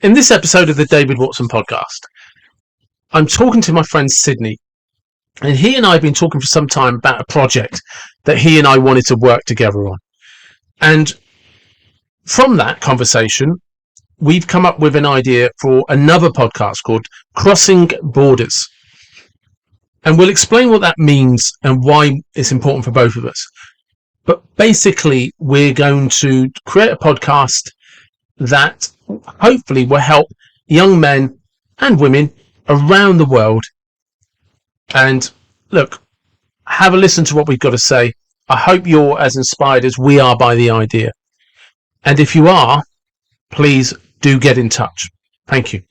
In this episode of the David Watson podcast, I'm talking to my friend Sidney, and he and I have been talking for some time about a project that he and I wanted to work together on. And from that conversation, we've come up with an idea for another podcast called Crossing Borders. And we'll explain what that means and why it's important for both of us. But basically, we're going to create a podcast that hopefully will help young men and women around the world. And look, have a listen to what we've got to say. I hope you're as inspired as we are by the idea. And if you are, please do get in touch. Thank you.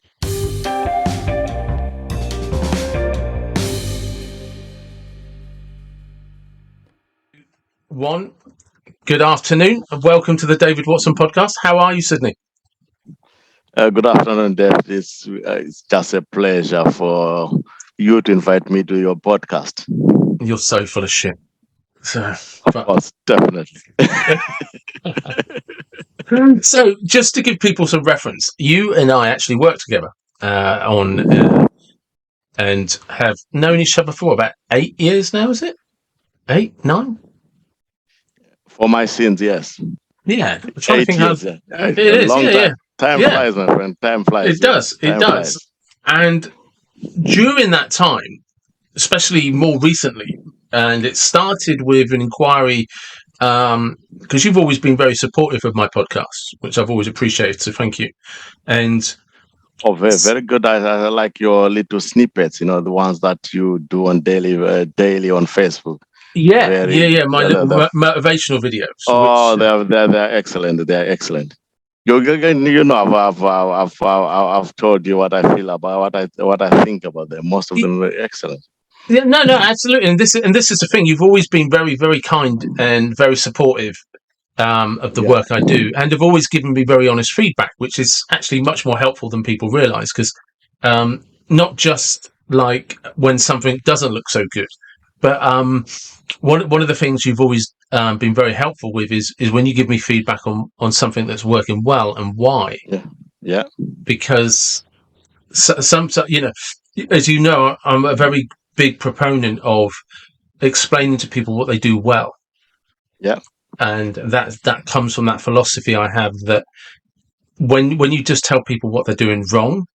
One, good afternoon and welcome to the David Watson podcast. How are you, Sidney? Good afternoon, Dave. It's just a pleasure for you to invite me to your podcast. You're so full of shit. Of course, definitely. So, just to give people some reference, you and I actually worked together and have known each other for about 8 years now, is it? 8, 9? For my sins, yes. Yeah. I'm trying to think years, how... yeah. It is, yeah. Time flies, my friend. Time flies. It does. And during that time, especially more recently, and it started with an inquiry, because you've always been very supportive of my podcasts, which I've always appreciated, so thank you. And very, very good. I like your little snippets, the ones that you do on daily on Facebook. My motivational videos. Oh, they're excellent. They're excellent. I've told you what I feel about what I think about them. Most of them are excellent. Yeah, no, absolutely. And this is the thing. You've always been very, very kind and very supportive of the work I do, and have always given me very honest feedback, which is actually much more helpful than people realise. Because not just like when something doesn't look so good, but one of the things you've always been very helpful with is when you give me feedback on something that's working well and why. Yeah. Because some as you know, I'm a very big proponent of explaining to people what they do well. Yeah. And that comes from that philosophy I have that when you just tell people what they're doing wrong,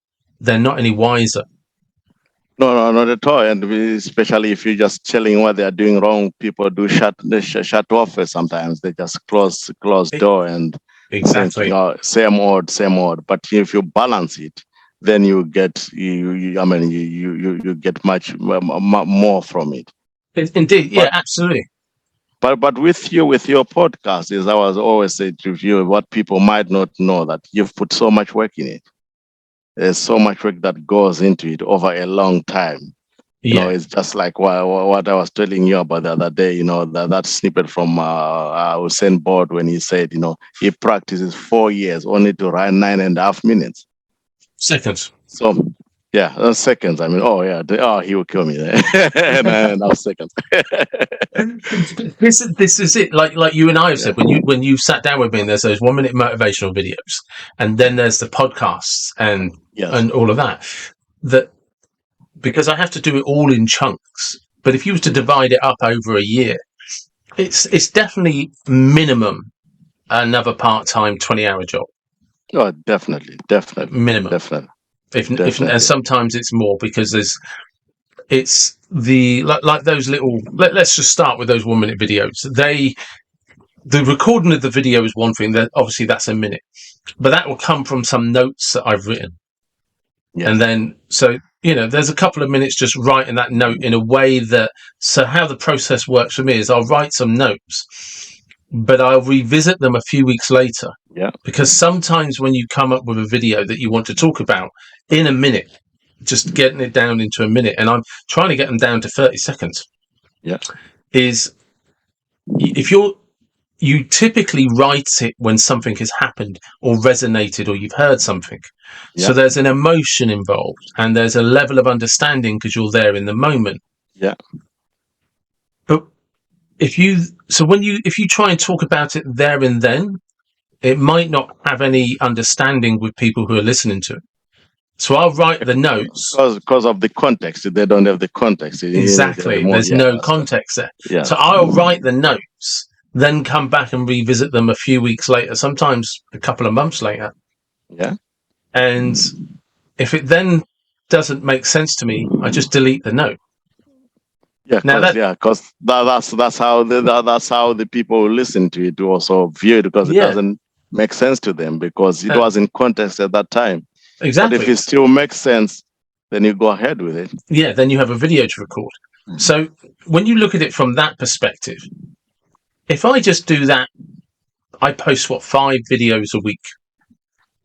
they're not any wiser. No, not at all. And especially if you're just telling what they are doing wrong, people do shut off. Sometimes they just close door and exactly think, same old. But if you balance it, then you get you get much more from it. Indeed, yeah, absolutely. But with your podcast, as I was always saying to you, what people might not know that you've put so much work in it. There's so much work that goes into it over a long time. It's just like what I was telling you about the other day, that snippet from Usain Bolt when he said, he practices 4 years only to run 9.5 minutes. Seconds. So, yeah, seconds. I mean, he will kill me there. 9.5 seconds. This is it. Like you and I have said, when you sat down with me, and there's those 1 minute motivational videos, and then there's the podcasts and all of that. That because I have to do it all in chunks. But if you were to divide it up over a year, it's definitely minimum another part-time 20-hour job. Oh, definitely, minimum. Definitely. If and sometimes it's more because it's the like those little. Let's just start with those 1 minute videos. The recording of the video is one thing. That obviously that's a minute, but that will come from some notes that I've written, and then there's a couple of minutes just writing that note in a way that. So how the process works for me is I'll write some notes, but I'll revisit them a few weeks later. Yeah. Because sometimes when you come up with a video that you want to talk about in a minute, just getting it down into a minute, and I'm trying to get them down to 30 seconds. Yeah. Is if you typically write it when something has happened or resonated or you've heard something. Yeah. So there's an emotion involved and there's a level of understanding because you're there in the moment. Yeah. But if you try and talk about it there and then, it might not have any understanding with people who are listening to it. So I'll write the notes. Because of the context. They don't have the context. Exactly. There's no context there. Yeah. So I'll write the notes, then come back and revisit them a few weeks later, sometimes a couple of months later. Yeah. And if it then doesn't make sense to me, I just delete the note. Yeah, because that's how the people who listen to it also view it, because it doesn't make sense to them because it was in context at that time. Exactly. But if it still makes sense, then you go ahead with it. Yeah, then you have a video to record. So when you look at it from that perspective, if I just do that, I post 5 videos a week.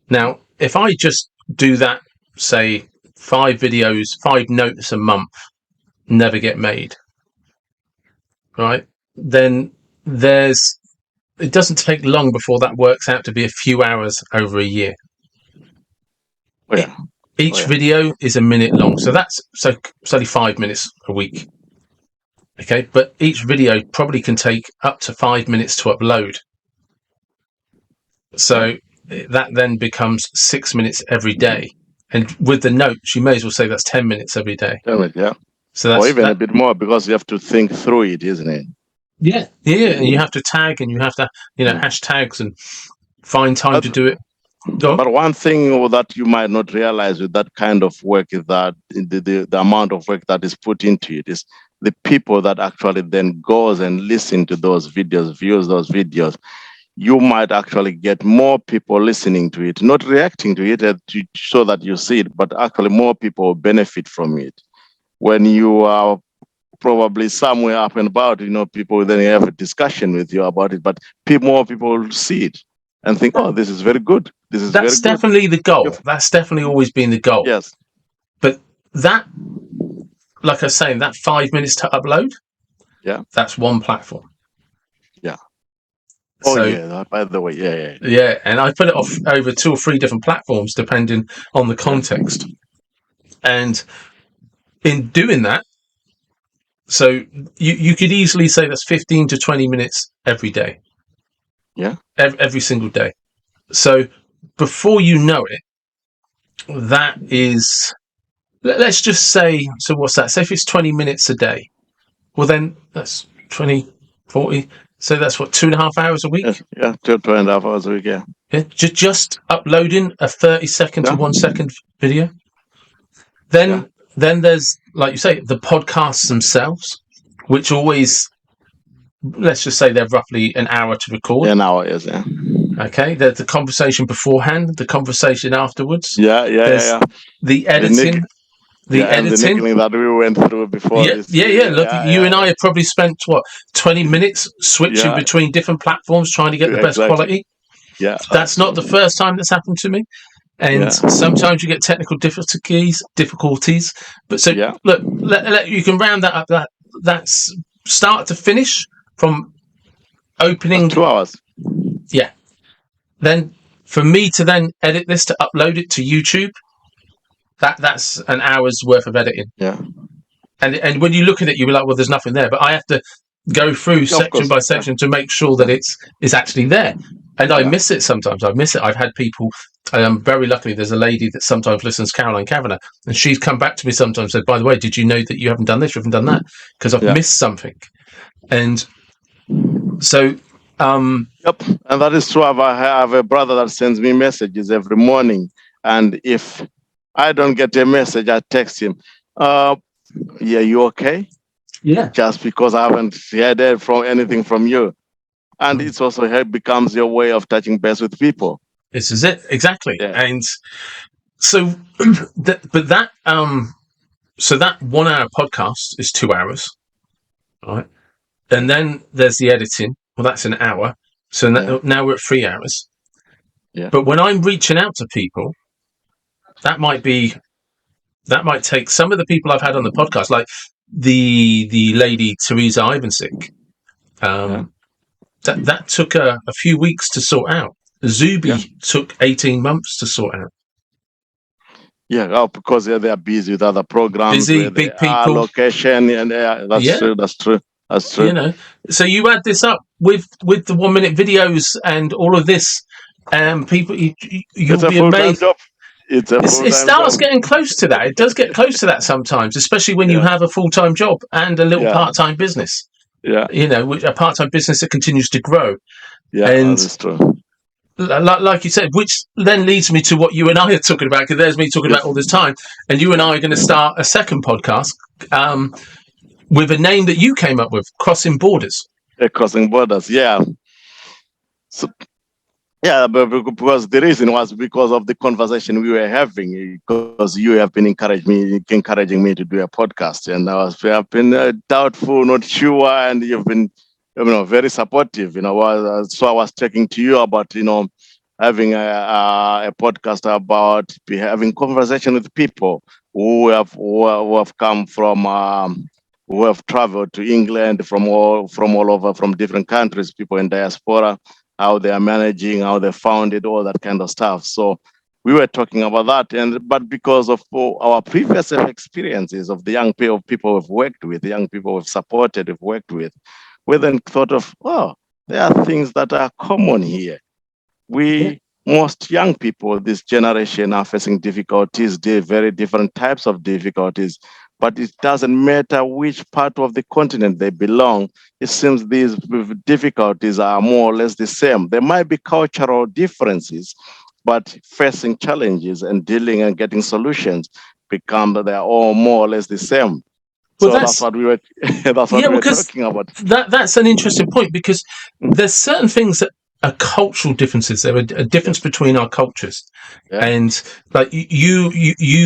Now, if I just do that, say 5 videos, 5 notes a month, never get made, right? Then it doesn't take long before that works out to be a few hours over a year. Each video is a minute long, so it's only 5 minutes a week. Okay, but each video probably can take up to 5 minutes to upload. So that then becomes 6 minutes every day, and with the notes, you may as well say that's 10 minutes every day. 10 minutes, yeah. So that's, or even a bit more, because you have to think through it, isn't it? Yeah, and you have to tag, and you have to, hashtags, and find time to do it. But one thing that you might not realize with that kind of work is that the amount of work that is put into it is the people that actually then goes and listen to those videos, views those videos. You might actually get more people listening to it, not reacting to it so that you see it, but actually more people benefit from it. When you are probably somewhere up and about, people then have a discussion with you about it, but more people see it and think, oh, this is very good. That's definitely the goal. That's definitely always been the goal. Yes. But that, like I was saying, that 5 minutes to upload, that's one platform. Yeah. Oh, by the way, yeah. Yeah, and I put it off over 2 or 3 different platforms, depending on the context. And in doing that, so you could easily say that's 15 to 20 minutes every day. Yeah. Every single day. So before you know it, that is, let's just say, so what's that? Say if it's 20 minutes a day. Well, then that's 20, 40. So that's 2.5 hours a week? Yeah, 2.5 hours a week, yeah. Just uploading a 30-second to 1 second video. Then there's, like you say, the podcasts themselves, which always, let's just say they're roughly an hour to record. An hour, yes, yeah. Okay, there's the conversation beforehand, the conversation afterwards. Yeah. The editing. The editing that we went through before this. Look, you and I have probably spent 20 minutes switching between different platforms trying to get the best quality. Yeah, that's not the first time that's happened to me, and sometimes you get technical difficulties. But so look, you can round that up. That's start to finish from opening. That's 2 hours. Yeah. Then for me to then edit this to upload it to YouTube. That's an hour's worth of editing. Yeah. And when you look at it, you'll be like, well, there's nothing there. But I have to go through section by section to make sure that it's actually there. And I miss it sometimes. I miss it. I've had people, very luckily, there's a lady that sometimes listens, Caroline Kavanagh, and she's come back to me sometimes and said, by the way, did you know that you haven't done this, you haven't done that? Because I've missed something. And so... Yep, and that is true. I have a brother that sends me messages every morning. And if I don't get a message, I text him, you okay? Yeah. Just because I haven't heard anything from you. And it's also becomes your way of touching base with people. This is it, exactly. Yeah. And so, that 1 hour podcast is 2 hours, right? And then there's the editing. Well, that's an hour. So now we're at 3 hours. Yeah. But when I'm reaching out to people, that might take some of the people I've had on the podcast, like the lady Teresa Ivansick. That took a few weeks to sort out. Zuby took 18 months to sort out. Yeah, because they are busy with other programs. Busy, big people. Location, and that's true. So you add this up with the 1 minute videos and all of this, People, It's you'll a be full-time amazed. job. It's a It full-time starts job. getting close to that. It does get close to that sometimes, especially when you Yeah, have a full-time job and a little yeah, part-time business. yeah, A part-time business that continues to grow. yeah. And That's true. like you said, which then leads me to what you and I are talking about, because there's me talking about Yes. all this time, and you and Yeah. I are going to start a second podcast with a name that you came up with, Crossing Borders. Crossing borders. Yeah. So, yeah, but because the reason was because of the conversation we were having, because you have been encouraging me to do a podcast, and I've been doubtful, not sure, and you've been, very supportive. So I was talking to you about, having a podcast about having conversation with people who have come from. Who have traveled to England from all over, from different countries, people in diaspora, how they are managing, how they found it, all that kind of stuff. So we were talking about that, but because of our previous experiences of the young people we've worked with, the young people we've supported, we've worked with, we then thought of, oh, there are things that are common here. Yeah. Most young people this generation are facing difficulties, very different types of difficulties, but it doesn't matter which part of the continent they belong. It seems these difficulties are more or less the same. There might be cultural differences, but facing challenges and dealing and getting solutions they're all more or less the same. Well, So that's what we were that's what we were because talking about. that's an interesting point, because there's certain things that are cultural differences. There are a difference Yes. between our cultures, Yeah. and like you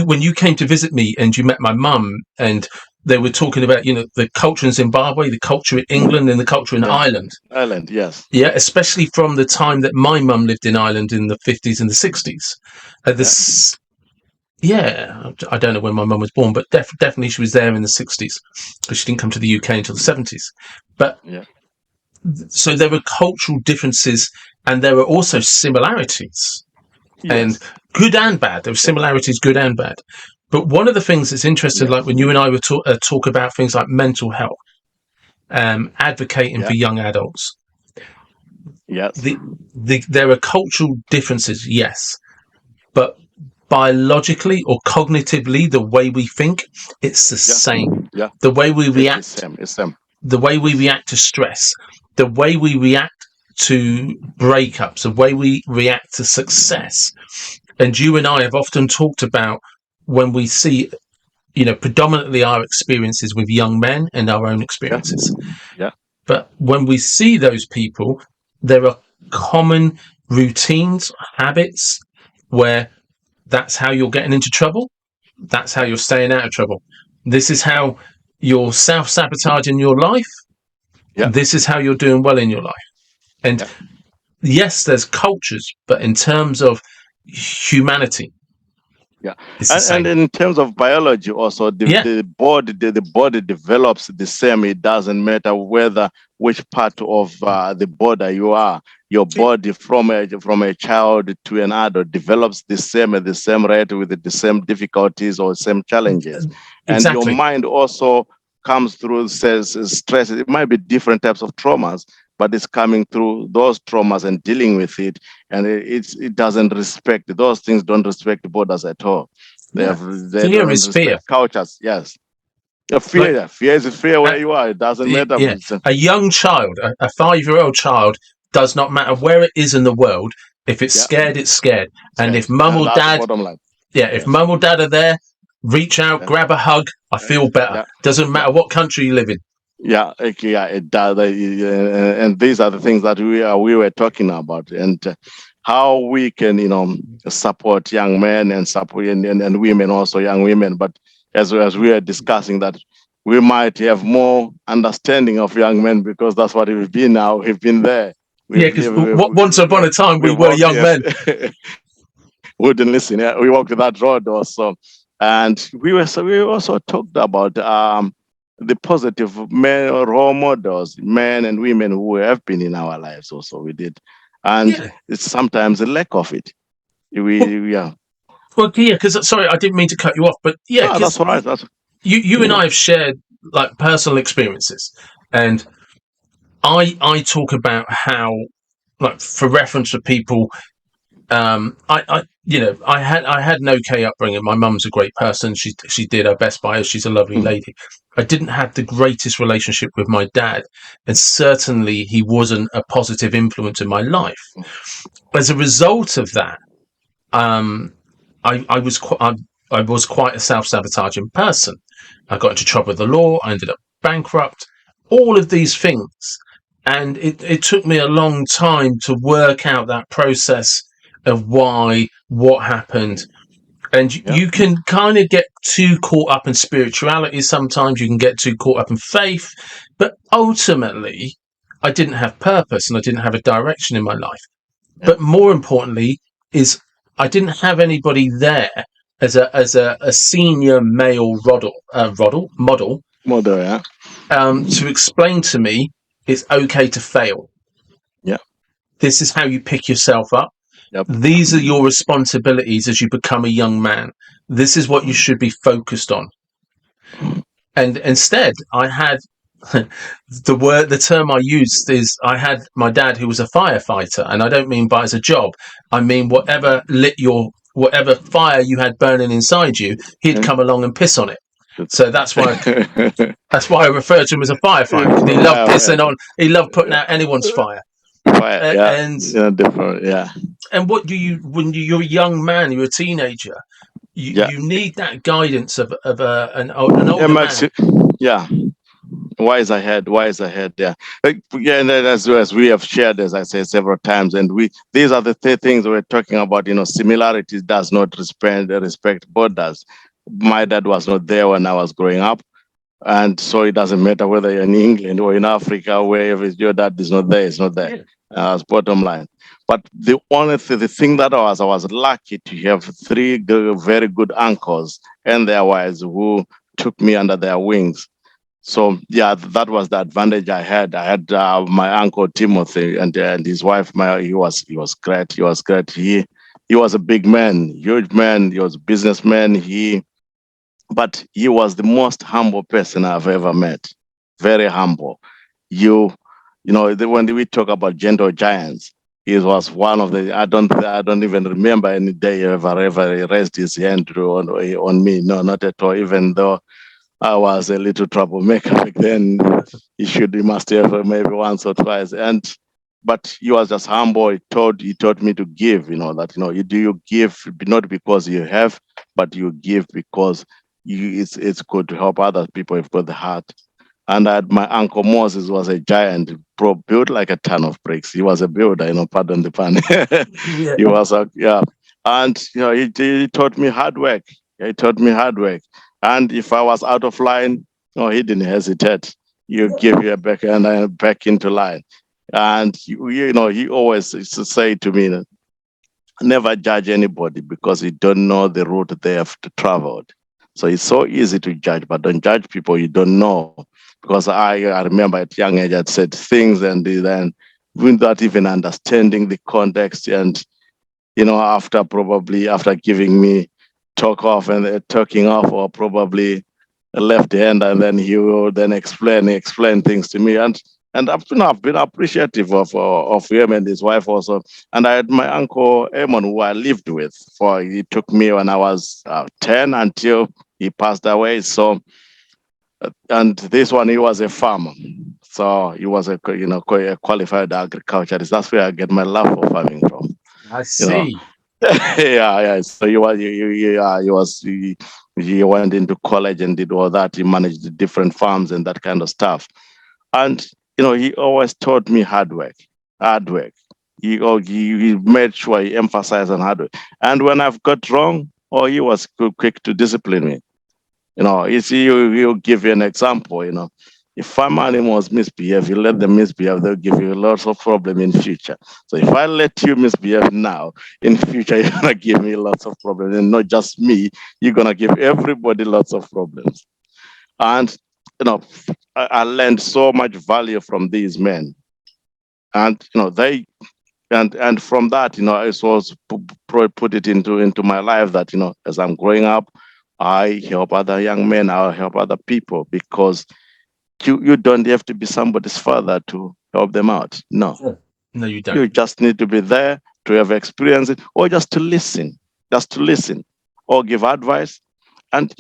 when you came to visit me and you met my mum, and they were talking about the culture in Zimbabwe, the culture in England, and the culture in Yeah. Ireland. Ireland. Yes. Yeah, especially from the time that my mum lived in Ireland in the 50s and the 60s. Yeah. This Yeah, I don't know when my mum was born, but definitely she was there in the 60s, because she didn't come to the UK until the 70s. But Yeah. so there were cultural differences, and there were also similarities, and Yes. good and bad. There were similarities, good and bad. But one of the things that's interesting, like Yes. when you and I were talk about things like mental health, advocating for Yeah. young adults, Yes. there are cultural differences, yes, but biologically or cognitively, the way we think, it's the Yeah. same. Yeah. The way we It's the react, same. It's same. the way we Yes. react to stress, the way we react to breakups, the way we react to success. And you and I have often talked about when we see, predominantly our experiences with young men and our own Yeah. experiences. Yeah. But when we see those people, there are common routines, habits, where that's how you're getting into trouble. That's how you're staying out of trouble. This is how you're self-sabotaging your life. Yeah. This is how you're doing well in your life. And Yeah. yes, there's cultures, but in terms of humanity, Yeah. it's the And same. in terms of biology, also Yeah, the body develops the same. It doesn't matter which part of the body you are. Your body from a child to an adult develops the same at the same rate, with the same difficulties or same challenges. And your exactly. mind also comes through says stress. It might be different types of traumas, but it's coming through those traumas and dealing with it. And it doesn't respect those things. Don't respect borders at all. Yeah. They Fear don't is fear. respect cultures. Yes. Like, Fear is fear uh, where you are. It doesn't matter. yeah, a young child, a 5-year-old child, does not matter where it is in the world. If it's Yeah. scared, it's scared. And Scared. if mum or That's the dad, bottom line. if Yes. mum or dad are there, reach out, Yeah. grab a hug. I feel better. Yeah. Doesn't Yeah. matter what country you live in. Yeah, okay, yeah, it does. And these are the things that we were talking about, and how we can, support young men and support and women, also young women. But as we are discussing that, we might have more understanding of young men, because that's what we've been now. We've been there. Yeah, We've because lived. once upon a time we We've were walked. young Yes, men. wouldn't listen. Yeah, we walked that road also, and we also talked about the positive men role models, men and women who have been in our lives. Also, we did, and Yeah. it's sometimes a lack of it. Well, Yeah. yeah, because sorry, I didn't mean to cut you off, but yeah, No, that's because all right. That's you and I have shared like personal experiences, and I talk about how, like, for reference for people, I had an okay upbringing. My mum's a great person. She did her best by us. She's a lovely Mm. lady. I didn't have the greatest relationship with my dad, and certainly he wasn't a positive influence in my life. As a result of that, um, I was quite a self-sabotaging person. I got into trouble with the law. I ended up bankrupt. All of these things, and it took me a long time to work out that process of what happened. And Yeah. you can kind of get too caught up in spirituality. Sometimes you can get too caught up in faith, but ultimately, I didn't have purpose and I didn't have a direction in my life. Yeah. But more importantly, is I didn't have anybody there as a senior male model Mother. Yeah. to explain to me it's okay to fail. Yeah. This is how you pick yourself up. Yep. These are your responsibilities as you become a young man. This is what you should be focused on. And instead, I had the term I used is I had my dad who was a firefighter, and I don't mean by as a job. I mean whatever fire you had burning inside you, he'd Yeah. come along and piss on it. So that's why Fire. I referred to him as a firefighter, because he loved putting out anyone's fire. Fire. Yeah. And Yeah. Different. Yeah. what do you when you're a young man, you're a teenager, Yeah. you need that guidance of an Yeah. older Max. man. Yeah. Wise ahead. Wise ahead. Yeah. Yeah. And then as we have shared, as I say several times, and these are the things we're talking about. Similarities does not respect borders. My dad was not there when I was growing up. And so it doesn't matter whether you're in England or in Africa, wherever your dad is not there, it's not there. Yeah. As bottom line. But the thing that I was lucky to have three very good uncles and their wives who took me under their wings. So yeah, that was the advantage I had. I had my uncle Timothy and his wife. He was great. He was great. He was a big man, huge man. He was a businessman. But he was the most humble person I've ever met. Very humble. You, when we talk about gentle giants, he was one of the. I don't even remember any day he ever raised his hand on me. No, not at all. Even though I was a little troublemaker back then, he must have maybe once or twice. But he was just humble. He taught me to give. That you give not because you have, but you give because it's good to help other people. You've got the heart. And my uncle Moses was a giant, built like a ton of bricks. He was a builder, pardon the pun. Yeah. He was yeah. And he taught me hard work. He taught me hard work. And if I was out of line, no, he didn't hesitate. You give you back and back into line. And he always used to say to me, never judge anybody because you don't know the route they have to travel. So it's so easy to judge, but don't judge people you don't know. Because I remember at young age I'd said things and then without even understanding the context. And after giving me talking off, or probably a left hand, and then he will then explain things to me. And I've been appreciative of him and his wife also. And I had my uncle Amon, who I lived with. He took me when I was 10 until he passed away. So, and this one, he was a farmer. So he was a qualified agriculturist. That's where I get my love for farming from. I You know, see. yeah, yeah. So he went into college and did all that. He managed the different farms and that kind of stuff. And he always taught me hard work, hard work. He made sure he emphasized on hard work. And when I've got wrong, he was quick to discipline me. You see, he'll give you an example. If farm animals misbehave, you let them misbehave, they'll give you lots of problem in future. So if I let you misbehave now, in future you're gonna give me lots of problems, and not just me, you're gonna give everybody lots of problems. And you know, I learned so much value from these men, and they and from that, I was put it into my life that as I'm growing up, I help other young men, I'll help other people because you don't have to be somebody's father to help them out. No, No, you don't. you just need to be there to have experienced it, or just to listen, or give advice. And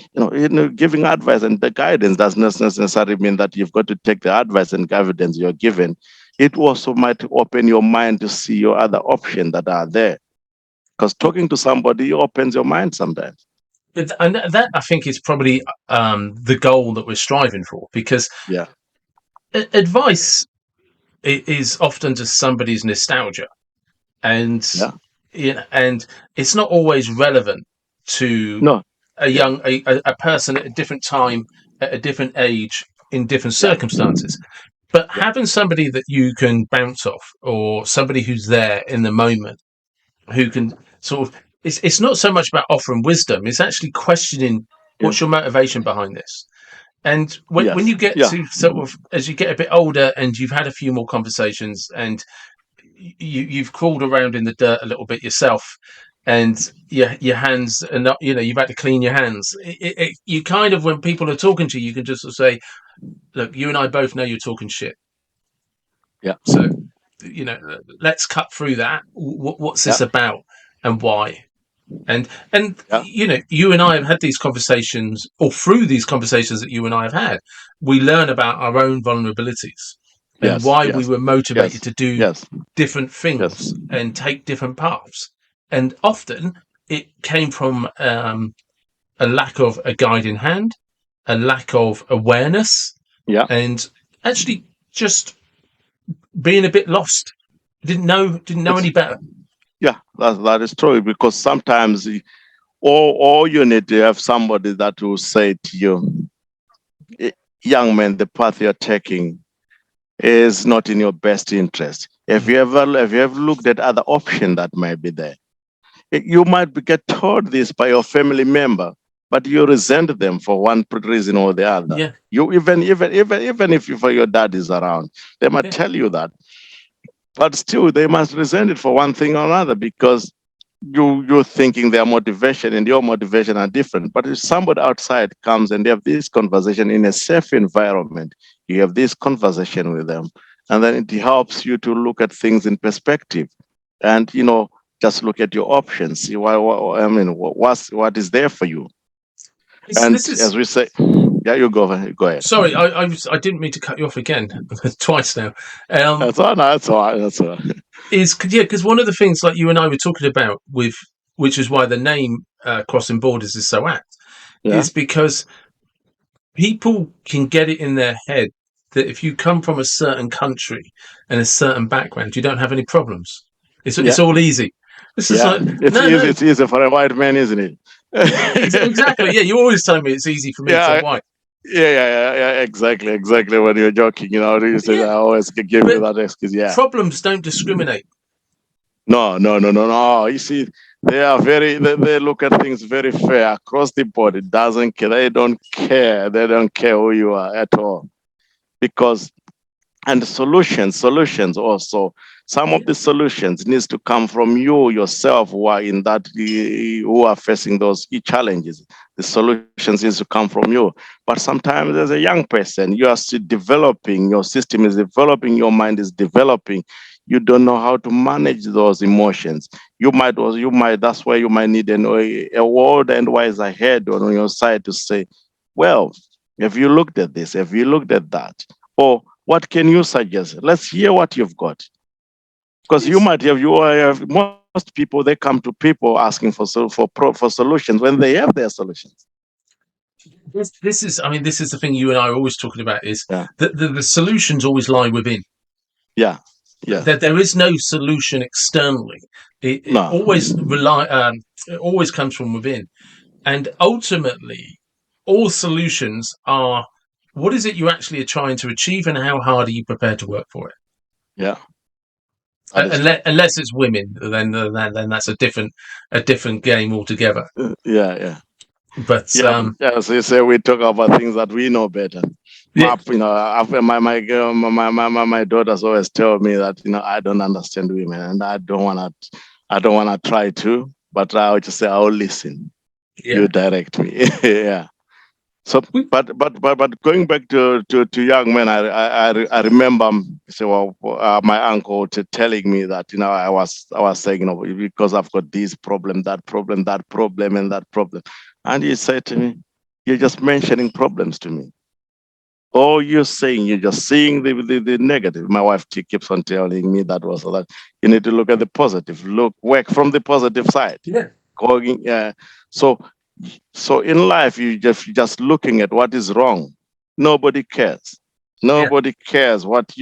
giving advice and the guidance does not necessarily mean that you've got to take the advice and guidance you're given. It also might open your mind to see your other options that are there. Because talking to somebody opens your mind sometimes. And that, I think, is probably the goal that we're striving for, because Yeah. Advice is often just somebody's nostalgia, and Yeah. and it's not always relevant to No. a person at a different time, at a different age, in different Yeah. circumstances. But Yeah. having somebody that you can bounce off, or somebody who's there in the moment, who can sort of, it's not so much about offering wisdom, it's actually questioning Yeah. what's your motivation behind this. And when Yes. you get Yeah. to sort of, as you get a bit older and you've had a few more conversations, and you've crawled around in the dirt a little bit yourself, and your hands are not, you've had to clean your hands. You kind of, when people are talking to you, you can just sort of say, look, you and I both know you're talking shit. Yeah. So, let's cut through that. What's Yeah. this about, and why? And Yeah. you and I have had these conversations, or through these conversations that you and I have had, we learn about our own vulnerabilities and Yes. why we Yes. were motivated Yes. to do Yes. different Yes. things and take different paths. And often it came from a lack of a guiding hand, a lack of awareness, Yeah. and actually just being a bit lost. Didn't know It's any better. Yeah. That is true, because sometimes all you need to have somebody that will say to you, young man, the path you're taking is not in your best interest. Have you ever looked at other options that might be there? You might get told this by your family member, but you resent them for one reason or the other. Yeah, You even if your dad is around, they might yeah. tell you that, but still they must resent it for one thing or another, because you're thinking their motivation and your motivation are different. But if somebody outside comes and they have this conversation in a safe environment, you have this conversation with them, and then it helps you to look at things in perspective, and just look at your options. See what is there for you. And This is as we say, yeah, you go ahead. Sorry, I didn't mean to cut you off again twice now. That's all. No, that's all right. That's all right. Because one of the things, like you and I were talking about, with which is why the name Crossing Borders is so apt, Yeah, is because people can get it in their head that if you come from a certain country and a certain background, you don't have any problems. It's yeah, all easy. This is yeah. like, It's no, easy. no. It's easy for a white man, isn't it? Exactly. Yeah, you always tell me it's easy for me because I'm Yeah, white. yeah. Exactly. When you're joking, you said Yeah, I always give you but that excuse. Yeah. problems don't discriminate. No. You see, they look at things very fair across the board. It doesn't care. They don't care. They don't care who you are at all. Because and the solutions also. Some of Yeah. the solutions needs to come from you yourself, who are in that, who are facing those challenges. The solutions needs to come from you. But sometimes as a young person, you are still developing, your system is developing, your mind is developing. You don't know how to manage those emotions. That's why you might need a word and wiser head on your side to say, well, have you looked at this? Have you looked at that? Or what can you suggest? Let's hear what you've got. Because Yes. you have most people, they come to people asking for solutions when they have their solutions. This is the thing you and I are always talking about, is Yeah, that the solutions always lie within. yeah, yeah. That there is no solution externally. It No, always it always comes from within. And ultimately, all solutions are, what is it you actually are trying to achieve, and how hard are you prepared to work for it? yeah, that is true. Unless it's women, then that's a different game altogether. Yeah. But Yeah, as you say, we talk about things that we know better. yeah, After my girl, my daughters always tell me that I don't understand women, and I don't wanna try to, but I would just say I'll listen. You yeah. direct me. Yeah, So, but going back to young men, I remember my uncle telling me that I was saying because I've got this problem, that problem, that problem, and that problem, and he said to me, "You're just mentioning problems to me. All you're saying, you're just seeing the negative." My wife keeps on telling me that you need to look at the positive, work from the positive side. Yeah. Going, so so in life, you just looking at what is wrong. Nobody cares. Yeah. Nobody cares with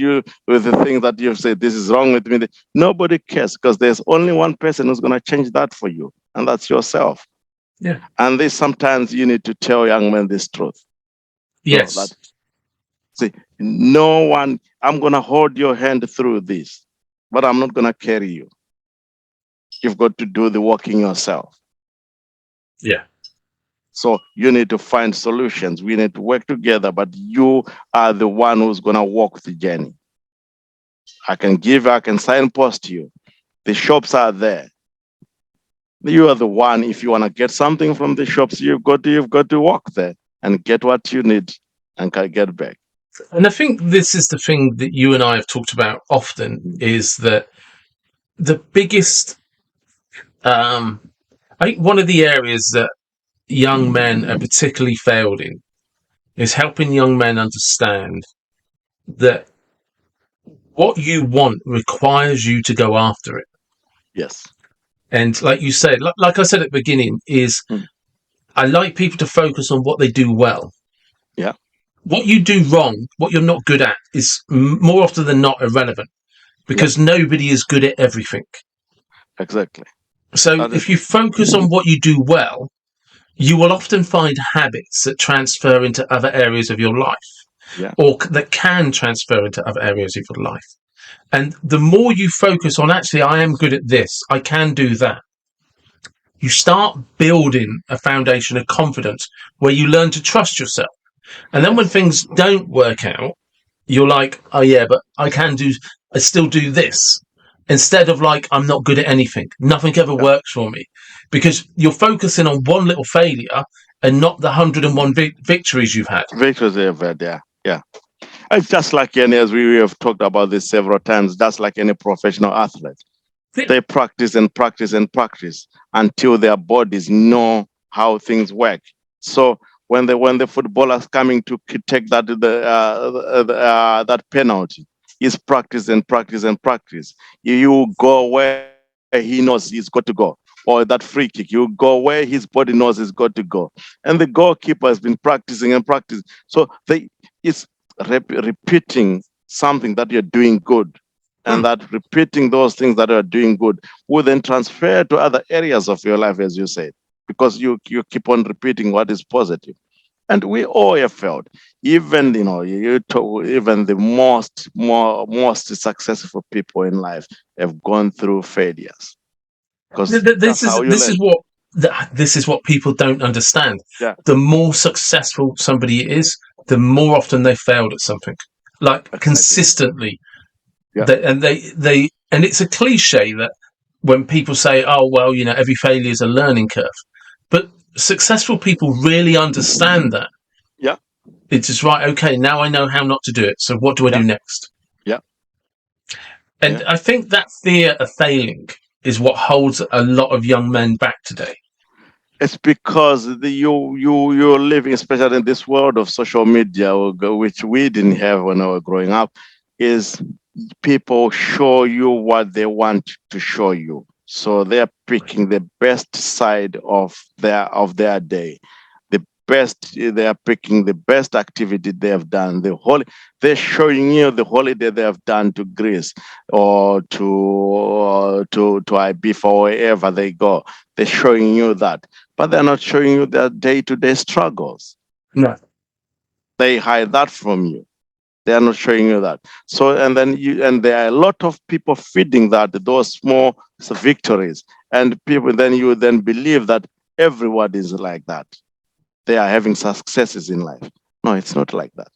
the things that you've said. This is wrong with me. Nobody cares because there's only one person who's going to change that for you, and that's yourself. Yeah. And this sometimes you need to tell young men this truth. Yes. No, see, no one. I'm going to hold your hand through this, but I'm not going to carry you. You've got to do the walking yourself. Yeah. So you need to find solutions. We need to work together, but you are the one who's going to walk the journey. I can signpost you. The shops are there. You are the one. If you want to get something from the shops, you've got to walk there and get what you need and get back. And I think this is the thing that you and I have talked about often, is that the biggest, I think one of the areas that young men are particularly failed in is helping young men understand that what you want requires you to go after it. Yes. And like you said, like I said at the beginning, is I like people to focus on what they do well. Yeah. What you do wrong, what you're not good at, is more often than not irrelevant, because nobody is good at everything. Exactly. So if you focus on what you do well, you will often find habits that transfer into other areas of your life, or that can transfer into other areas of your life. And the more you focus on, actually, I am good at this, I can do that, you start building a foundation of confidence where you learn to trust yourself. And then when things don't work out, you're like, oh yeah, but I still do this. Instead of like, I'm not good at anything. Nothing ever works for me. Because you're focusing on one little failure and not the 101 victories you've had. Victories you've had, yeah. It's just like as we have talked about this several times, just like any professional athlete. They practice and practice and practice until their bodies know how things work. So when the footballer's coming to take that that penalty, is practice and practice and practice. You go where he knows he's got to go, or that free kick, you go where his body knows he's got to go, and the goalkeeper has been practicing and practicing. So it's repeating something that you're doing good. And that repeating those things that are doing good will then transfer to other areas of your life, as you said, because you keep on repeating what is positive. And we all have failed. Even even the most successful people in life have gone through failures. Because this is what people don't understand. Yeah. The more successful somebody is, the more often they failed at something, like consistently. Yeah. And it's a cliche that when people say, oh, well, every failure is a learning curve. But successful people really understand that. Yeah. It's just, right, okay, now I know how not to do it. So what do I do next? Yeah. And I think that fear of failing is what holds a lot of young men back today. It's because you're living, especially in this world of social media, which we didn't have when we were growing up, is people show you what they want to show you. So they're picking the best side of their day. They are picking the best activity they have done. They're showing you the holiday they have done to Greece or to Ibiza or wherever they go. They're showing you that, but they're not showing you their day-to-day struggles. No, they hide that from you. They are not showing you that. So, and there are a lot of people feeding those small victories, and you then believe that everyone is like that. They are having successes in life. No, it's not like that.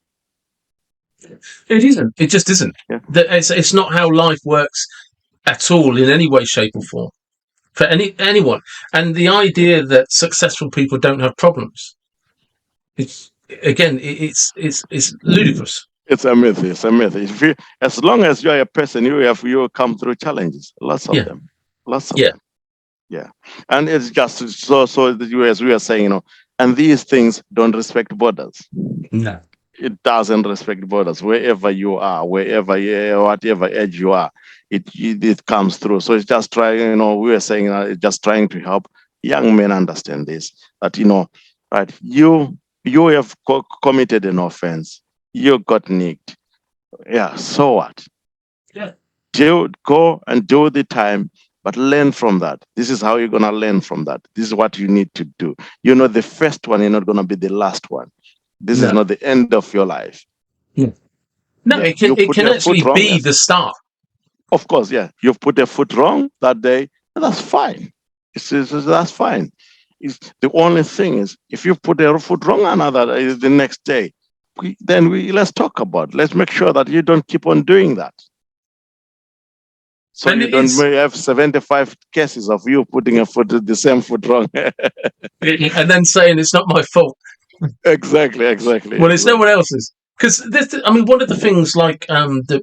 It isn't. It just isn't. Yeah. It's not how life works at all in any way, shape, or form for anyone. And the idea that successful people don't have problems, it's again, it's ludicrous. It's a myth. It's a myth. As long as you are a person, you will come through challenges. Lots of Yeah, them. Lots of yeah, them. Yeah, and it's just so as we are saying, and these things don't respect borders. no, It doesn't respect borders. Wherever you are, whatever age you are, it comes through. So it's just trying. We were saying it's just trying to help young men understand this. That right? You have committed an offense. You got nicked. Yeah. So what? yeah. Go and do the time, but learn from that. This is how you're gonna learn from that. This is what you need to do. The first one, you're not gonna be the last one. This is No, not the end of your life. yeah. No, Yeah, it you put can your foot actually wrong. be Yes, the start. of course. Yeah, you've put a foot wrong that day. That's fine. That's fine. The only thing is, if you put a foot wrong the next day, then let's talk about. Let's make sure that you don't keep on doing that. So And you don't have 75 cases of you putting the same foot wrong. and then saying it's not my fault. Exactly. Well, it's no one else's. Because I mean, one of the things like that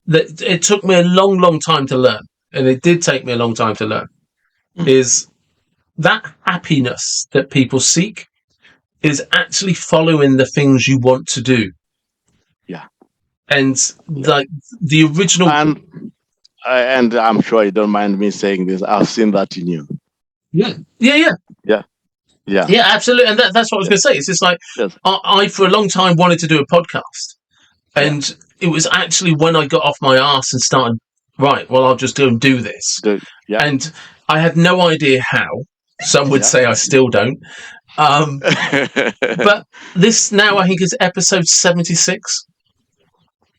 it took me a long time to learn, and it did take me a long time to learn, is that happiness that people seek is actually following the things you want to do. Yeah. And like the original. And I'm sure you don't mind me saying this. I've seen that in you. Yeah. Yeah, absolutely. And that's what I was going to say. It's just like, yes. I, for a long time, wanted to do a podcast. And it was actually when I got off my arse and started, right, well, I'll just go and do this. And I had no idea how. Some would say I still don't. But this now, I think, is episode 76.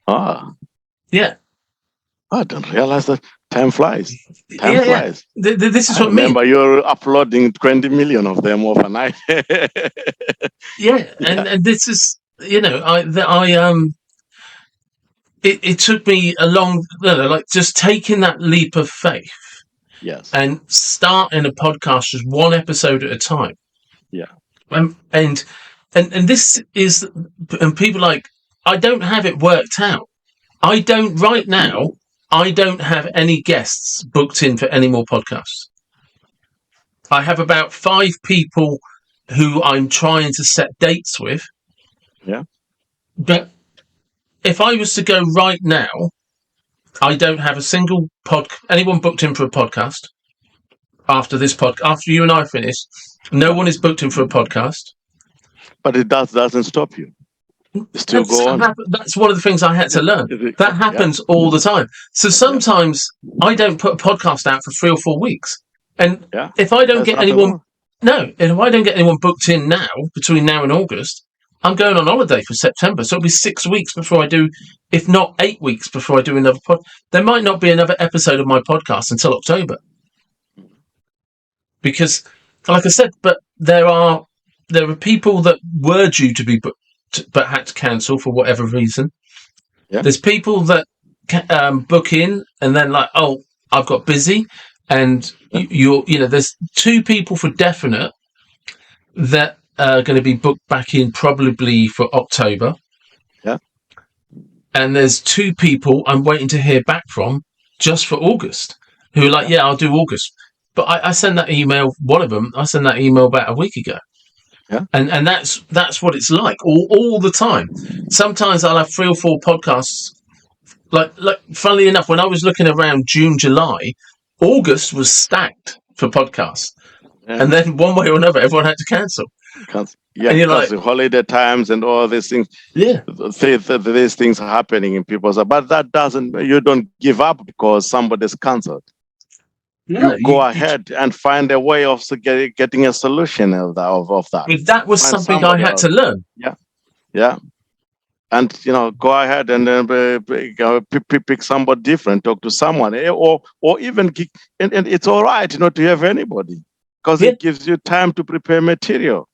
Ah. Yeah. I don't realize that time flies. Time flies. This is what I remember you're uploading 20 million of them overnight. And this is, it took me a long, like just taking that leap of faith. Yes. And starting a podcast just one episode at a time. Yeah. And this is, and people like, I don't have it worked out. Right now, I don't have any guests booked in for any more podcasts. I have about 5 people who I'm trying to set dates with. Yeah. But if I was to go right now, I don't have a single anyone booked in for a podcast after this after you and I finish. No one is booked in for a podcast. But it doesn't stop you. Still go on. That's one of the things I had to learn. That happens all the time. So sometimes I don't put a podcast out for 3 or 4 weeks. And if I don't get anyone, if I don't get anyone booked in now, between now and August, I'm going on holiday for September. So it'll be 6 weeks before I do, if not 8 weeks before I do another pod. There might not be another episode of my podcast until October. Because, like I said, but there are people that were due to be booked but had to cancel for whatever reason. Yeah. There's people that book in and then like, oh, I've got busy, and there's 2 people for definite that are going to be booked back in probably for October. Yeah. And there's 2 people I'm waiting to hear back from just for August who are like, I'll do August. But I sent that email. One of them, I sent that email about a week ago. Yeah. And that's what it's like all the time. Sometimes I'll have 3 or 4 podcasts. Like funnily enough, when I was looking around June, July, August was stacked for podcasts. Yeah. And then one way or another, everyone had to cancel. Yeah, because the holiday times and all these things. Yeah. These things are happening in people's. But that doesn't, you don't give up because somebody's cancelled. Yeah, you go ahead and find a way of getting a solution of that. If that was something I had to learn. Yeah. And, go ahead and then pick somebody different, talk to someone, or even, and it's all right, to have anybody, because it gives you time to prepare material.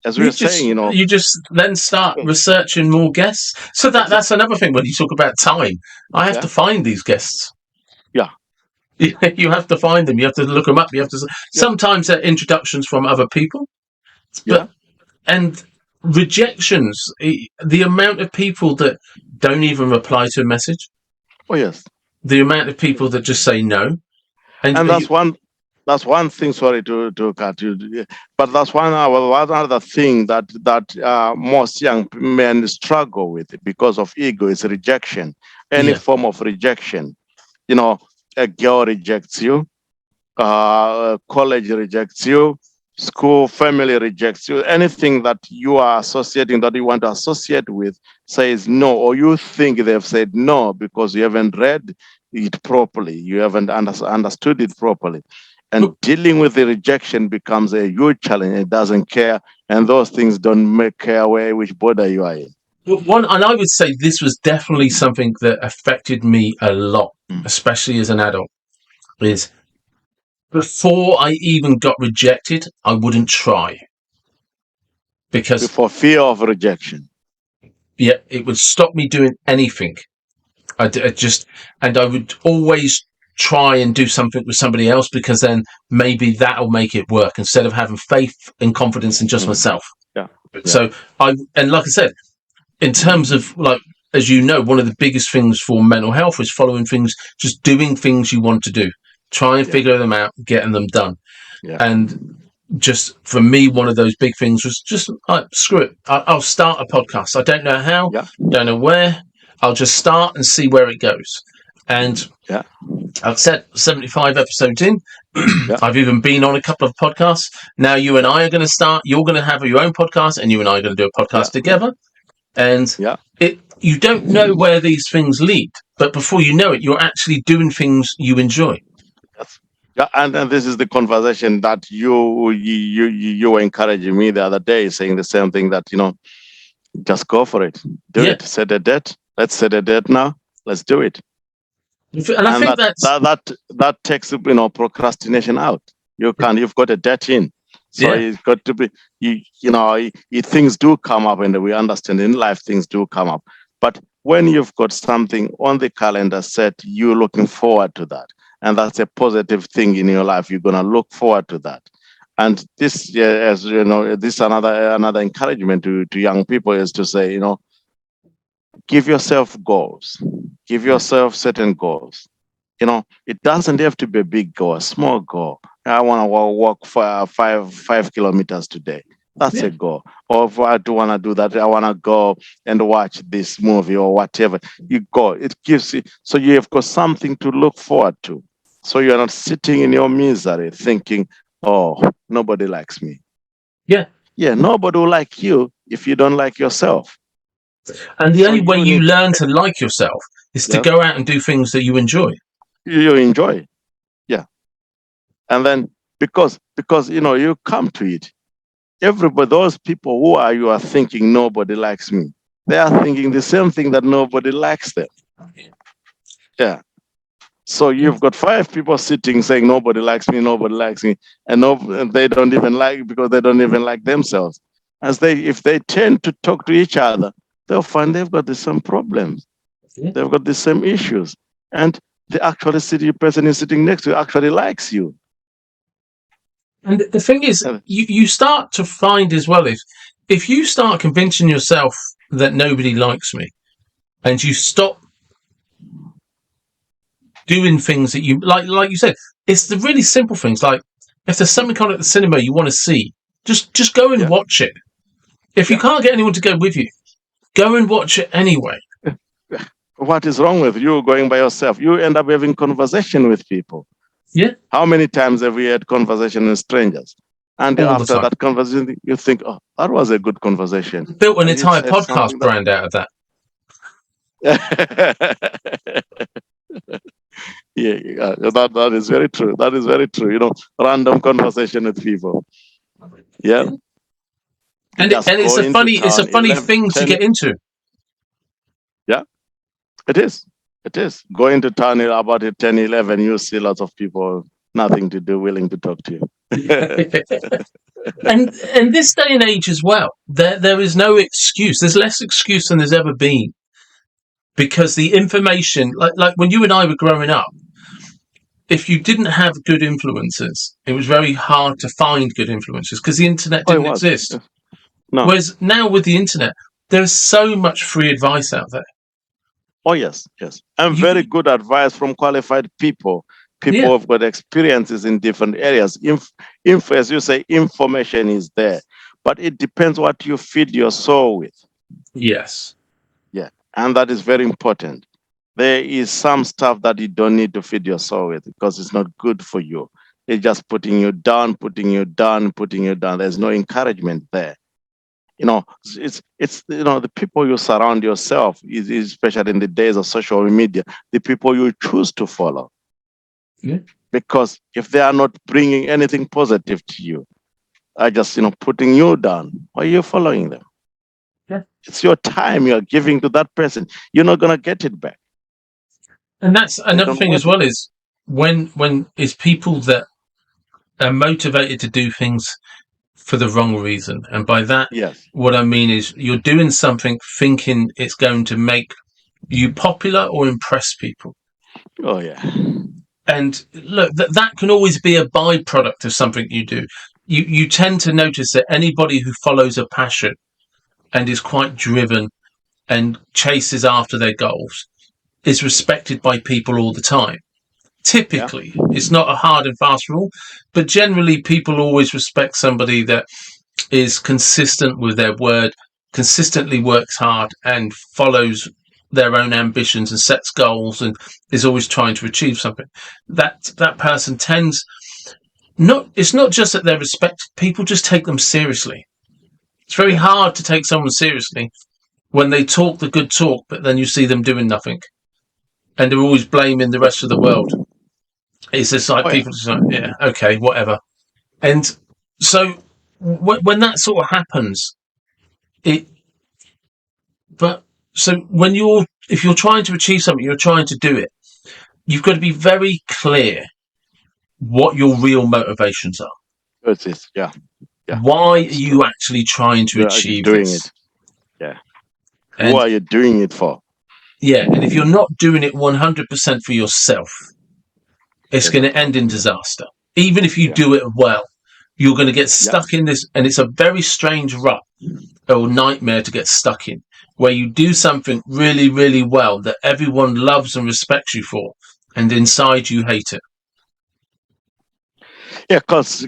As we were saying, you just then start researching more guests. So that's another thing when you talk about time. I have to find these guests. Yeah. You have to find them. You have to look them up. You have to. Sometimes they're introductions from other people, but and rejections, the amount of people that don't even reply to a message, Oh yes. the amount of people that just say no, And that's one thing. Sorry to cut you, but that's one other thing that most young men struggle with because of ego is rejection. Any yeah. form of rejection. You know, a girl rejects you, college rejects you, school, family rejects you. Anything that you are associating that you want to associate with says no, or you think they've said no because you haven't read it properly, you haven't understood it properly. And dealing with the rejection becomes a huge challenge. It doesn't care, and those things don't make care away which border you are in. One, and I would say this was definitely something that affected me a lot, especially as an adult, is before I even got rejected, I wouldn't try. Because Before fear of rejection. yeah, it would stop me doing anything. I would always try and do something with somebody else because then maybe that'll make it work instead of having faith and confidence in just myself. Yeah. So and like I said, in terms of like, as you know, one of the biggest things for mental health is following things, just doing things you want to do, try and figure them out, getting them done. Yeah. And just for me, one of those big things was just screw it. I'll start a podcast. I don't know how, don't know where. I'll just start and see where it goes. And I've said 75 episodes in. I've even been on a couple of podcasts. Now you and I are going to start. You're going to have your own podcast, and you and I are going to do a podcast together. And you don't know where these things lead, but before you know it, you're actually doing things you enjoy. Yeah, and this is the conversation that you were encouraging me the other day, saying the same thing, that just go for it, do it, set a date. Let's set a date now. Let's do it. And I think that takes procrastination out. You've got a debt in, so it's got to be things do come up, and we understand in life things do come up. But when you've got something on the calendar set, you're looking forward to that, and that's a positive thing in your life. You're gonna look forward to that. And this, as you know, this another encouragement to young people is to say, give yourself goals, give yourself certain goals. It doesn't have to be a big goal, a small goal. I want to walk for 5 kilometers today. That's a goal. Or if I do want to do that, I want to go and watch this movie or whatever. You go. It gives you, so you have got something to look forward to. So you're not sitting in your misery thinking, oh, nobody likes me. Yeah, nobody will like you if you don't like yourself. And the only way you learn to like yourself is to go out and do things that you enjoy. You enjoy. Yeah. And then because you come to it. Everybody, those people you are thinking nobody likes me, they are thinking the same thing, that nobody likes them. Yeah. So you've got 5 people sitting saying nobody likes me, and they don't even like, because they don't even like themselves. If they tend to talk to each other, they'll find they've got the same problems. They've got the same issues. And the person is sitting next to you actually likes you. And the thing is, you start to find as well, if you start convincing yourself that nobody likes me, and you stop doing things that you like you said, it's the really simple things. Like if there's something on at the cinema you want to see, just go and watch it. If you can't get anyone to go with you, go and watch it anyway. What is wrong with you going by yourself? You end up having conversation with people. Yeah. How many times have we had conversation with strangers? And after that conversation, you think, oh, that was a good conversation. Built an entire podcast brand out of that. That is very true. That is very true. Random conversation with people. Yeah. And it's a funny thing to get into. Yeah, it is. It is. Going to town about 10, 11, you see lots of people, nothing to do, willing to talk to you. And this day and age as well, there is no excuse. There's less excuse than there's ever been. Because the information, like when you and I were growing up, if you didn't have good influences, it was very hard to find good influences because the internet didn't exist. No. Whereas now with the internet, there's so much free advice out there. Oh, yes, yes. And You, very good advice from qualified people. People yeah, who've got experiences in different areas. As you say, information is there. But it depends what you feed your soul with. yes, Yeah. And that is very important. There is some stuff that you don't need to feed your soul with because it's not good for you. It's just putting you down, putting you down, putting you down. There's no encouragement there. It's the people you surround yourself is especially in the days of social media, the people you choose to follow. yeah, Because if they are not bringing anything positive to you, are just putting you down, why are you following them? yeah. It's your time you're giving to that person. You're not going to get it back. And that's They another don't thing as want it. well is when it's people that are motivated to do things for the wrong reason. And by that, Yes. what I mean is you're doing something thinking it's going to make you popular or impress people. Oh, yeah. And look, that can always be a byproduct of something you do. You tend to notice that anybody who follows a passion and is quite driven and chases after their goals is respected by people all the time. Yeah. Typically, it's not a hard and fast rule, but generally people always respect somebody that is consistent with their word, consistently works hard and follows their own ambitions and sets goals and is always trying to achieve something. That person tends not. It's not just that they're respected. People just take them seriously. It's very Yeah. hard to take someone seriously when they talk the good talk, but then you see them doing nothing, and they're always blaming the rest of the world. It's just like Oh, yeah. people just like, yeah, okay, whatever. And so when that sort of happens, it but so when if you're trying to achieve something, you're trying to do it, you've got to be very clear what your real motivations are. That's it. Yeah. Yeah. Why are That's true. you actually trying to You're actually achieve doing this? it. Yeah. Who And are you doing it for? yeah, and if you're not doing it 100% for yourself, it's There's going a to end in problem. Yeah. disaster. Even if you Yeah. do it well, you're going to get Yeah. stuck in this, and it's a very strange rut or nightmare to get stuck in, where you do something really, really well that everyone loves and respects you for, and inside you hate it. Yeah, because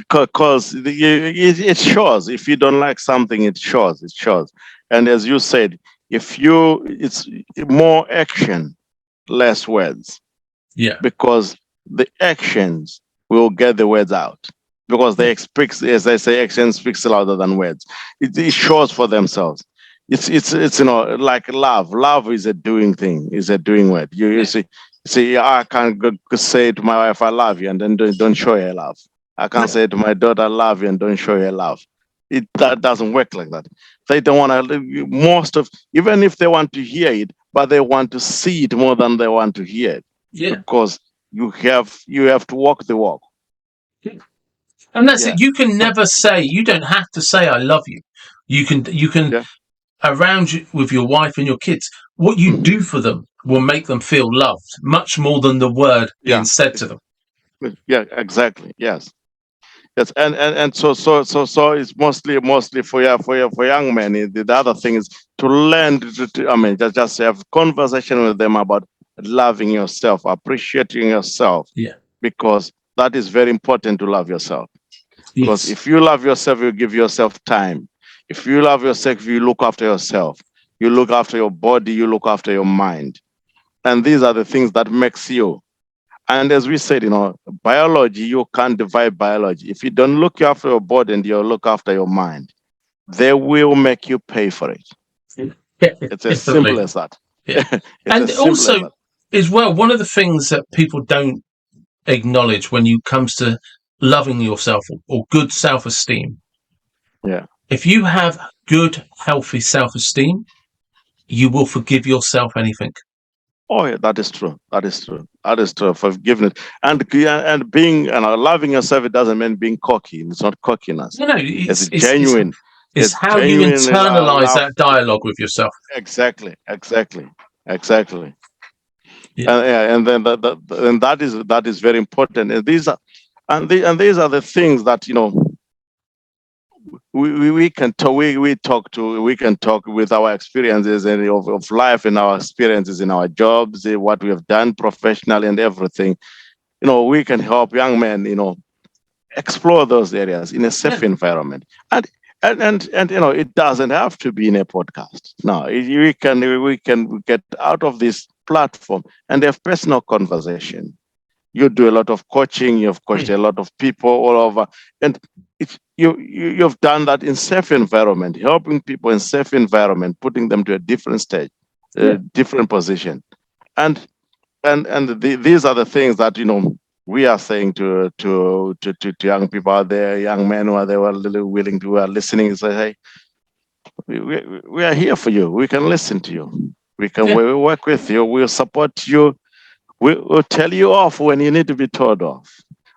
it shows. If you don't like something, it shows. It shows. And as you said, it's more action, less words, Yeah. because the actions will get the words out. Because they speak, as I say, action speaks louder than words. It shows for themselves. It's like love. Love is a doing thing. Is a doing word. You see, I can't say to my wife, "I love you," and then don't show her love. I can't say to my daughter, "I love you," and don't show her love. That doesn't work like that. They don't want to. Even if they want to hear it, but they want to see it more than they want to hear it, Yeah. because you have to walk the walk. And that's Yeah. it. You can never say, you don't have to say, I love you. You can Yeah. around you with your wife and your kids, what you do for them will make them feel loved much more than the word being Yeah. said to them. Yeah. Exactly. Yes. Yes. And so it's mostly for young men. The other thing is to learn I mean, just have conversation with them about loving yourself, appreciating yourself, Yeah. because that is very important to love yourself. Because Yes. if you love yourself, you give yourself time. If you love yourself, you look after yourself. You look after your body, you look after your mind. And these are the things that makes you. And as we said, biology, you can't divide biology. If you don't look after your body and you look after your mind, they will make you pay for it. Yeah, It's as simple definitely. as that. Yeah. It's And as simple as also, that. as well, one of the things that people don't acknowledge when you comes to loving yourself or good self-esteem, Yeah. if you have good, healthy self-esteem, you will forgive yourself anything. Oh, yeah, that is true. That is true. That is true. Forgiveness and being loving yourself. It doesn't mean being cocky. It's not cockiness. You know, It's genuine. it's It's how you genuine internalize love. that dialogue with yourself. Exactly. Exactly. Exactly. Yeah. And then that is very important. And these are the things that we can talk we can talk with our experiences and of life and our experiences in our jobs, what we have done professionally and everything. We can help young men, explore those areas in a safe environment. And it doesn't have to be in a podcast. No, we can get out of this platform and have personal conversation. You do a lot of coaching, you've coached a lot of people all over, and you've done that in safe environment, helping people in safe environment, putting them to a different stage, a different position. And these are the things that we are saying to young people out there, young men who are they were willing to, who are listening, say, hey, we are here for you. We can listen to you. We'll work with you. We'll support you. We'll tell you off when you need to be told off.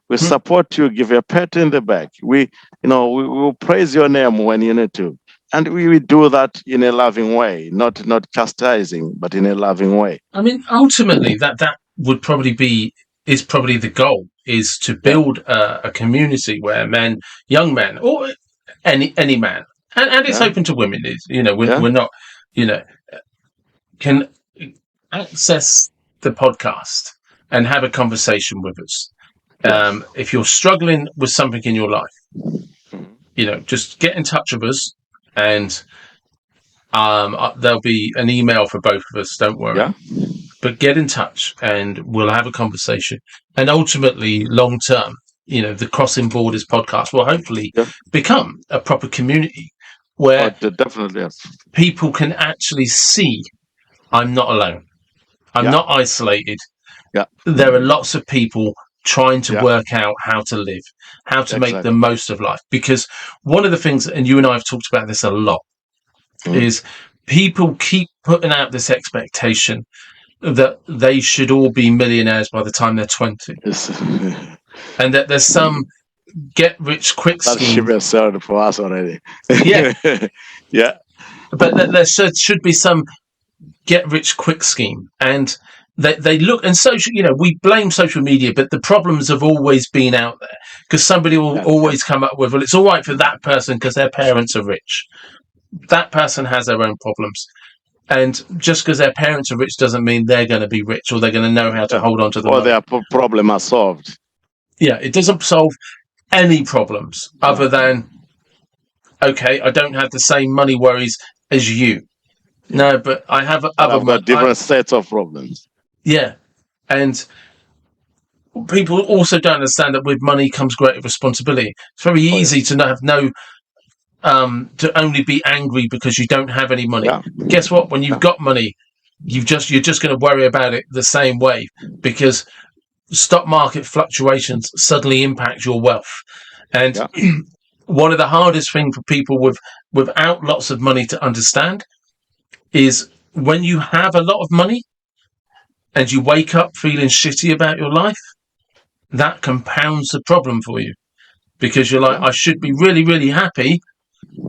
We support you, give you a pat in the back. We will praise your name when you need to. And we do that in a loving way, not chastising, but in a loving way. I mean, ultimately, that would probably is probably the goal, is to build a community where young men, or any man, and it's open to women. We're not, can access the podcast and have a conversation with us. If you're struggling with something in your life, just get in touch with us, and there'll be an email for both of us. Don't worry. But get in touch and we'll have a conversation. And ultimately, long term, the Crossing Borders podcast will hopefully become a proper community where definitely people can actually see I'm not alone. I'm not isolated. There are lots of people trying to work out how to live, how to make the most of life. Because one of the things, and you and I have talked about this a lot, is people keep putting out this expectation that they should all be millionaires by the time they're 20. And that there's some get-rich-quick scheme. That should be sold for us already. Yeah. But there should be some get-rich-quick scheme. And they look, and social, we blame social media, but the problems have always been out there. Because somebody will always come up with, well, it's all right for that person because their parents are rich. That person has their own problems. And just because their parents are rich doesn't mean they're going to be rich, or they're going to know how to hold on to them. Or their problem are solved. Yeah, it doesn't solve any problems other than, okay, I don't have the same money worries as you. No, but I have different sets of problems. Yeah. And people also don't understand that with money comes greater responsibility. It's very easy to have to only be angry because you don't have any money. Guess what? When you've got money, you're just going to worry about it the same way, because stock market fluctuations suddenly impact your wealth. And one of the hardest things for people without lots of money to understand is when you have a lot of money and you wake up feeling shitty about your life, that compounds the problem for you, because you're like, I should be really, really happy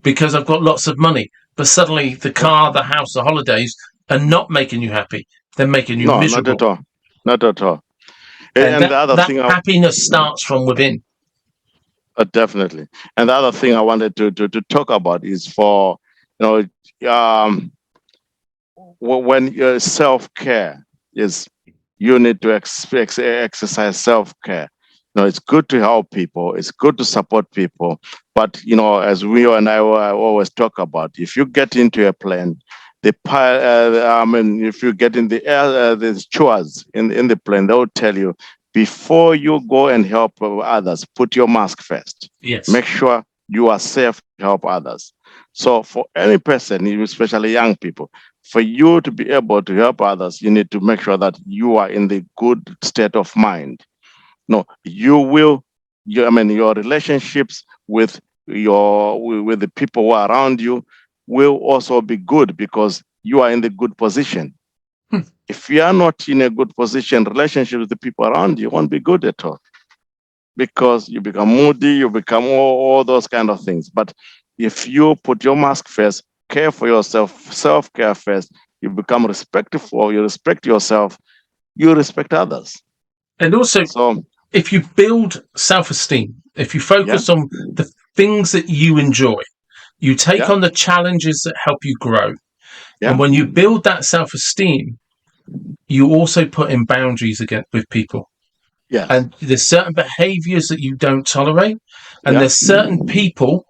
because I've got lots of money. But suddenly the car, the house, the holidays are not making you happy. They're making you miserable. Not at all. And the other thing, happiness starts from within. Definitely. And the other thing I wanted to talk about is for, when your self-care is, you need to exercise self-care. It's good to help people. It's good to support people. But, as we and I always talk about, if you get into a plane, if you get in the air, the stewards in the plane, they'll tell you, before you go and help others, put your mask first. Yes. Make sure you are safe to help others. So for any person, especially young people, for you to be able to help others, you need to make sure that you are in the good state of mind. No, your relationships with the people who are around you will also be good, because you are in the good position. If you are not in a good position, relationship with the people around you won't be good at all, because you become moody, you become all those kind of things. But if you put your mask first, care for yourself, self-care first, you become respectful, you respect yourself, you respect others. And also, if you build self-esteem, if you focus on the things that you enjoy, You take on the challenges that help you grow. Yeah. And when you build that self-esteem, you also put in boundaries with people. Yeah. And there's certain behaviors that you don't tolerate. And there's certain people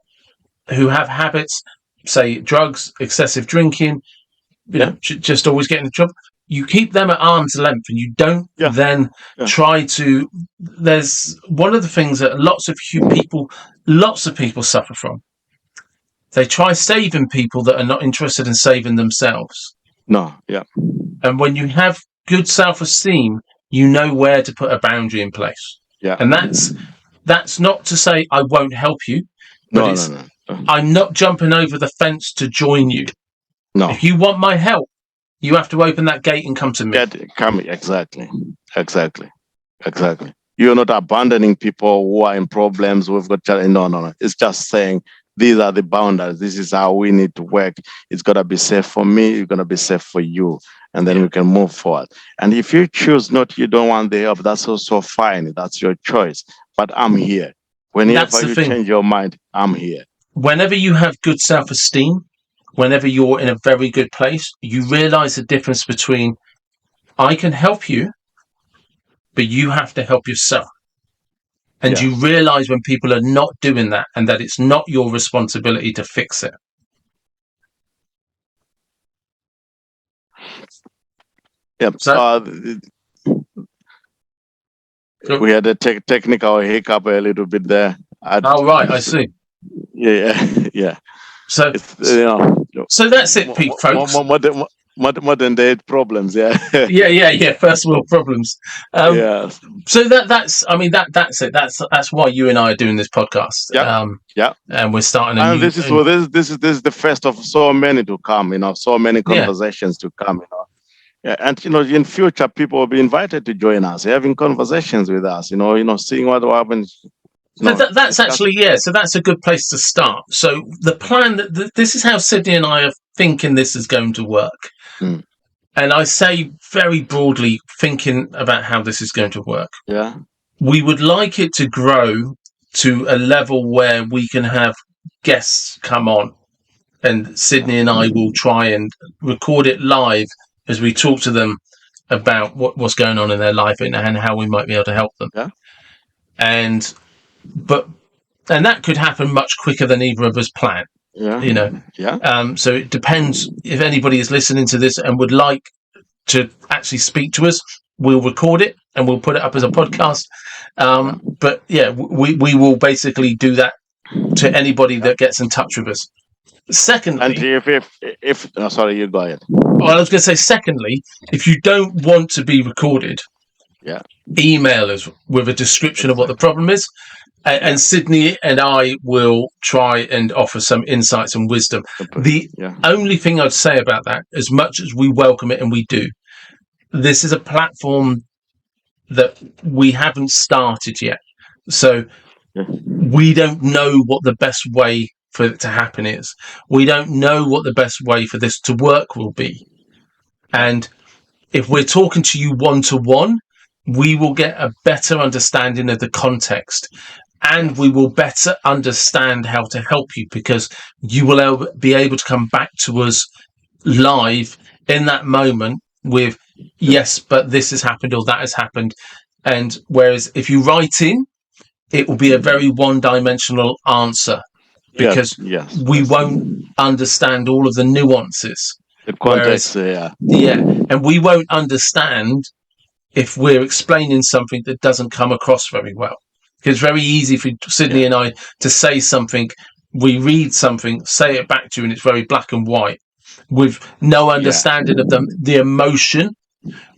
who have habits, say drugs, excessive drinking, just always getting in trouble. You keep them at arm's length, and you don't then try to. There's one of the things that lots of people suffer from. They try saving people that are not interested in saving themselves. No, yeah. And when you have good self-esteem, you know where to put a boundary in place. Yeah. And that's not to say I won't help you, but No. I'm not jumping over the fence to join you. No. If you want my help, you have to open that gate and come to me. Exactly. You're not abandoning people who are in problems. We've got no. It's just saying these are the boundaries. This is how we need to work. It's gonna be safe for me. It's gonna be safe for you, and then we can move forward. And if you choose you don't want the help, that's also fine. That's your choice. But I'm here. Whenever you change your mind, I'm here. Whenever you have good self-esteem, whenever you're in a very good place, you realize the difference between I can help you, but you have to help yourself. And you realize when people are not doing that, and that it's not your responsibility to fix it. Yep. So, we had a technical hiccup a little bit there. Right, I see. Yeah. So that's it, folks. Modern day problems, yeah. First world problems. So that's it. That's why you and I are doing this podcast. And we're starting. This is the first of so many to come. So many conversations to come. And in future, people will be invited to join us, having conversations with us. Seeing what happens. That's actually So that's a good place to start. So the plan this is how Sidney and I are thinking this is going to work. Mm. And I say very broadly, thinking about how this is going to work. Yeah. We would like it to grow to a level where we can have guests come on, and Sidney and I will try and record it live as we talk to them about what's going on in their life and how we might be able to help them. Yeah. And that could happen much quicker than either of us plan. So it depends. If anybody is listening to this and would like to actually speak to us, we'll record it and we'll put it up as a podcast. But we will basically do that to anybody that gets in touch with us. Secondly, and if sorry, you go ahead. Well, I was going to say, secondly, if you don't want to be recorded, email us with a description of what the problem is. And Sidney and I will try and offer some insights and wisdom. The only thing I'd say about that, as much as we welcome it and we do, this is a platform that we haven't started yet. So we don't know what the best way for it to happen is. We don't know what the best way for this to work will be. And if we're talking to you one-to-one, we will get a better understanding of the context. And we will better understand how to help you, because you will be able to come back to us live in that moment with, yes, but this has happened or that has happened. And whereas if you write in, it will be a very one-dimensional answer, because we won't understand all of the nuances. The context, and we won't understand if we're explaining something that doesn't come across very well. It's very easy for Sidney and I to say something, we read something, say it back to you, and it's very black and white, with no understanding of the emotion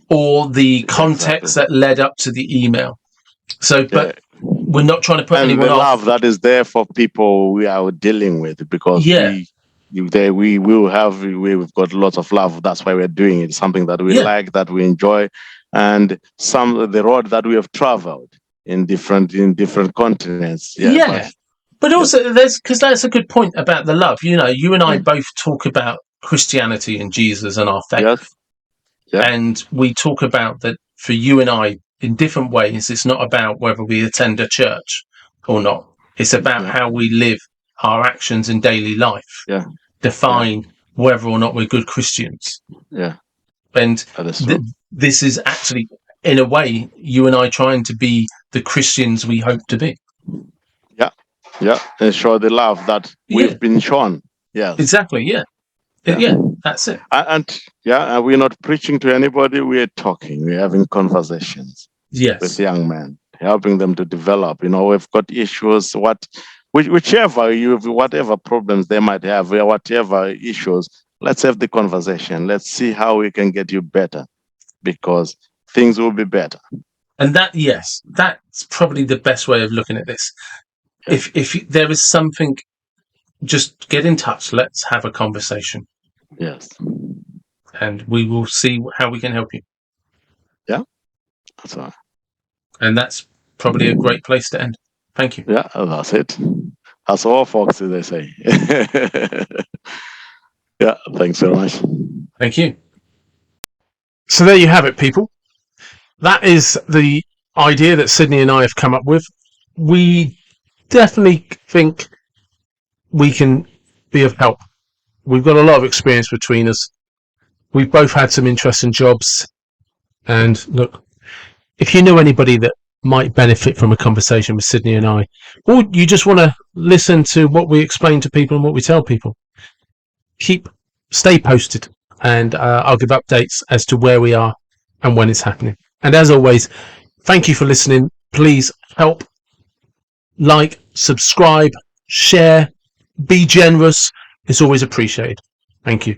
or the context that led up to the email. So, but we're not trying to put anyone off. The love that is there for people we are dealing with, because we've got lots of love. That's why we're doing it. Something that we like, that we enjoy, and the road that we have traveled in different continents. But also because that's a good point about the love. You and I both talk about Christianity and Jesus and our faith. And we talk about that for you and I in different ways. It's not about whether we attend a church or not. It's about how we live our actions in daily life define whether or not we're good Christians. Yeah. And this is actually, in a way, you and I trying to be the Christians we hope to be. Yeah, and show the love that we've been shown. Yes, exactly. Yeah, that's it. And we're not preaching to anybody. We're talking. We're having conversations. Yes, with young men, helping them to develop. We've got issues. Whatever problems they might have, whatever issues, let's have the conversation. Let's see how we can get you better, because things will be better. And that's probably the best way of looking at this. If there is something, just get in touch. Let's have a conversation. Yes. And we will see how we can help you. Yeah. That's right. And that's probably a great place to end. Thank you. Yeah, that's it. That's all, folks, as they say. Yeah, thanks very much. Thank you. So there you have it, people. That is the idea that Sidney and I have come up with. We definitely think we can be of help. We've got a lot of experience between us. We've both had some interesting jobs. And look, if you know anybody that might benefit from a conversation with Sidney and I, or you just want to listen to what we explain to people and what we tell people, stay posted, and I'll give updates as to where we are and when it's happening. And as always, thank you for listening. Please help, like, subscribe, share, be generous. It's always appreciated. Thank you.